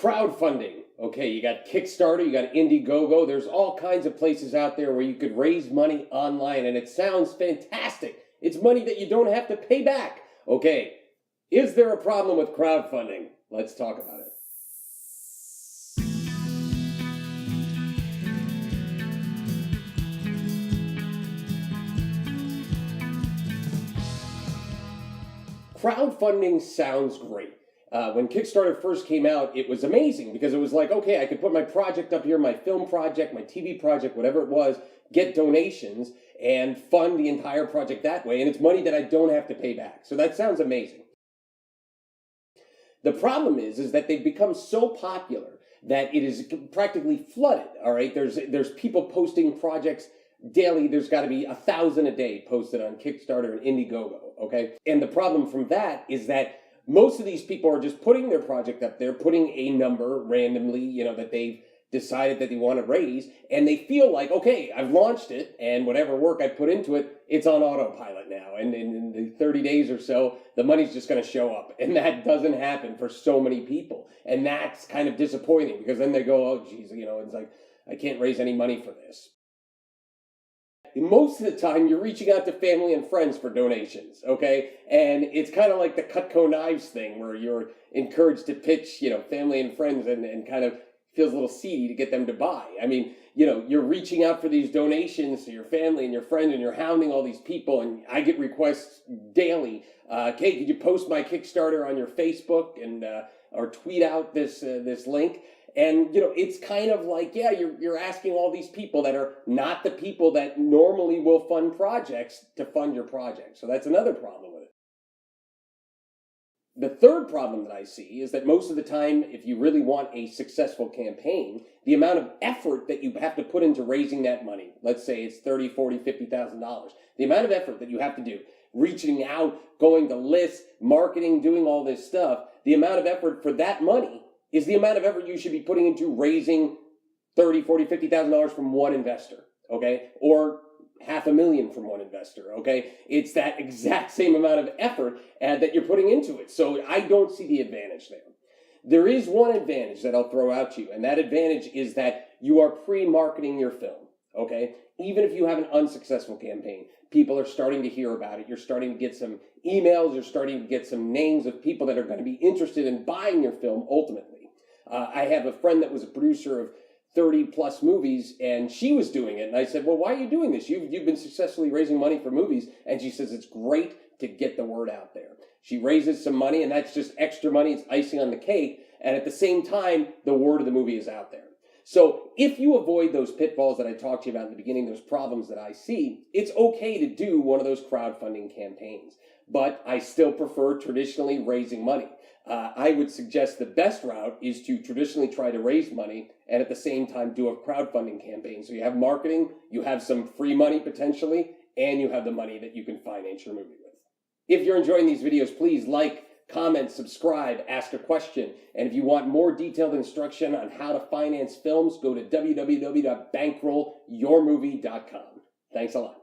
Crowdfunding. Okay, you got Kickstarter, you got Indiegogo. There's all kinds of places out there where you could raise money online, and it sounds fantastic. It's money that you don't have to pay back. Okay, is there a problem with crowdfunding? Let's talk about it. Crowdfunding sounds great. When Kickstarter first came out, it was amazing because it was like, okay, I could put my project up here, my film project, my TV project, whatever it was, get donations and fund the entire project that way. And it's money that I don't have to pay back. So that sounds amazing. The problem is that they've become so popular that it is practically flooded. All right, there's people posting projects daily. There's got to be 1,000 a day posted on Kickstarter and Indiegogo. Okay, and the problem from that is that most of these people are just putting their project up there, putting a number randomly, that they've decided that they want to raise, and they feel like, okay, I've launched it, and whatever work I put into it, it's on autopilot now, and in the 30 days or so, the money's just going to show up, and that doesn't happen for so many people, and that's kind of disappointing, because then they go, oh, geez, it's like, I can't raise any money for this. Most of the time, you're reaching out to family and friends for donations, okay? And it's kind of like the Cutco knives thing where you're encouraged to pitch, family and friends and kind of feels a little seedy to get them to buy. I mean, you're reaching out for these donations to your family and your friends and you're hounding all these people. And I get requests daily. Kate, could you post my Kickstarter on your Facebook and or tweet out this link? And, it's kind of like, yeah, you're asking all these people that are not the people that normally will fund projects to fund your project. So that's another problem with it. The third problem that I see is that most of the time, if you really want a successful campaign, the amount of effort that you have to put into raising that money, let's say it's $30,000, $40,000, $50,000, the amount of effort that you have to do, reaching out, going to lists, marketing, doing all this stuff, the amount of effort for that money is the amount of effort you should be putting into raising $30,000, $40,000, $50,000 from one investor, okay? Or $500,000 from one investor, okay? It's that exact same amount of effort that you're putting into it. So I don't see the advantage there. There is one advantage that I'll throw out to you, and that advantage is that you are pre-marketing your film, okay? Even if you have an unsuccessful campaign, people are starting to hear about it. You're starting to get some emails. You're starting to get some names of people that are going to be interested in buying your film ultimately. I have a friend that was a producer of 30 plus movies and she was doing it. And I said, well, why are you doing this? You've been successfully raising money for movies. And she says, it's great to get the word out there. She raises some money and that's just extra money. It's icing on the cake. And at the same time, the word of the movie is out there. So if you avoid those pitfalls that I talked to you about in the beginning, those problems that I see, it's okay to do one of those crowdfunding campaigns. But I still prefer traditionally raising money. I would suggest the best route is to traditionally try to raise money and at the same time do a crowdfunding campaign. So you have marketing, you have some free money potentially, and you have the money that you can finance your movie with. If you're enjoying these videos, please like, comment, subscribe, ask a question. And if you want more detailed instruction on how to finance films, go to www.bankrollyourmovie.com. Thanks a lot.